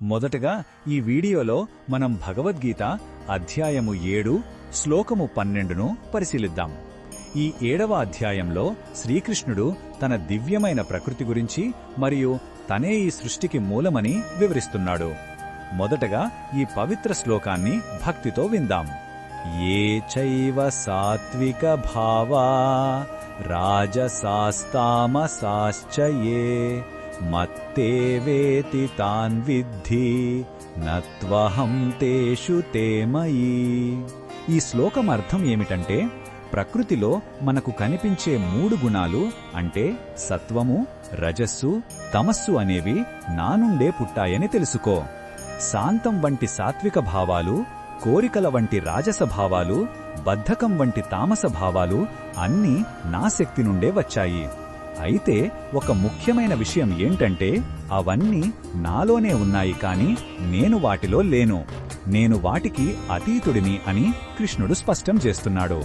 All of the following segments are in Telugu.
మొదటగా ఈ వీడియోలో మనం భగవద్గీత అధ్యాయము 7 శ్లోకము 12ను పరిశీలిద్దాం. ఈ 7వ అధ్యాయంలో శ్రీకృష్ణుడు తన దివ్యమైన ప్రకృతి గురించి మరియు తనే ఈ సృష్టికి మూలమని వివరిస్తున్నాడు. మొదటగా ఈ పవిత్ర శ్లోకాన్ని భక్తితో విందాం. ఏ చైవ సాత్విక భావా రాజసాస్తామసాశ్చ యే మత్తే వేతి తాన్ విద్ధి నత్వహం తేషు తే మయీ. ఈ శ్లోకం అర్థం ఏమిటంటే, ప్రకృతిలో మనకు కనిపించే 3 గుణాలు అంటే సత్వము, రజస్సు, తమస్సు అనేవి నా నుండే పుట్టాయని తెలుసుకో. శాంతం వంటి సాత్విక భావాలు, కోరికల వంటి రాజస భావాలు, బద్ధకం వంటి తామస భావాలు అన్నీ నా శక్తి నుండే వచ్చాయి. అయితే ఒక ముఖ్యమైన విషయం ఏంటంటే, అవన్నీ నాలోనే ఉన్నాయి, కాని నేను వాటిలో లేను. నేను వాటికి అతీతుడిని అని కృష్ణుడు స్పష్టం చేస్తున్నాడు.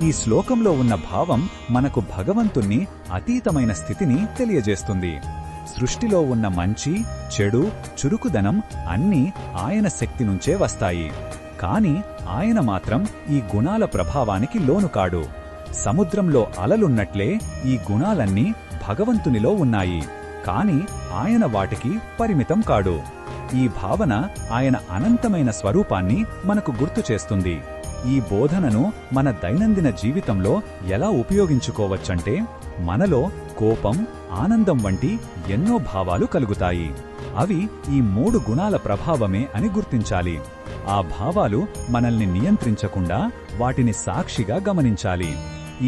ఈ శ్లోకంలో ఉన్న భావం మనకు భగవంతుణ్ణి అతీతమైన స్థితిని తెలియజేస్తుంది. సృష్టిలో ఉన్న మంచి, చెడు, చురుకుదనం అన్నీ ఆయన శక్తి నుంచే వస్తాయి. కాని ఆయన మాత్రం ఈ గుణాల ప్రభావానికి లోను కాడు. సముద్రంలో అలలున్నట్లే ఈ గుణాలన్నీ భగవంతునిలో ఉన్నాయి, కాని ఆయన వాటికి పరిమితం కాడు. ఈ భావన ఆయన అనంతమైన స్వరూపాన్ని మనకు గుర్తు చేస్తుంది. ఈ బోధనను మన దైనందిన జీవితంలో ఎలా ఉపయోగించుకోవచ్చంటే, మనలో కోపం, ఆనందం వంటి ఎన్నో భావాలు కలుగుతాయి. అవి ఈ 3 గుణాల ప్రభావమే అని గుర్తించాలి. ఆ భావాలు మనల్ని నియంత్రించకుండా వాటిని సాక్షిగా గమనించాలి.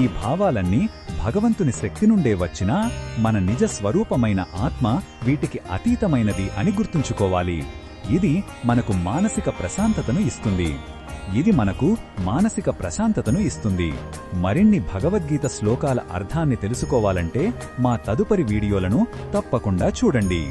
ఈ భావాలన్నీ భగవంతుని శక్తి నుండే వచ్చినా మన నిజ స్వరూపమైన ఆత్మ వీటికి అతీతమైనది అని గుర్తుంచుకోవాలి. ఇది మనకు మానసిక ప్రశాంతతను ఇస్తుంది. మరిన్ని భగవద్గీత శ్లోకాల అర్థాన్ని తెలుసుకోవాలంటే మా తదుపరి వీడియోలను తప్పకుండా చూడండి.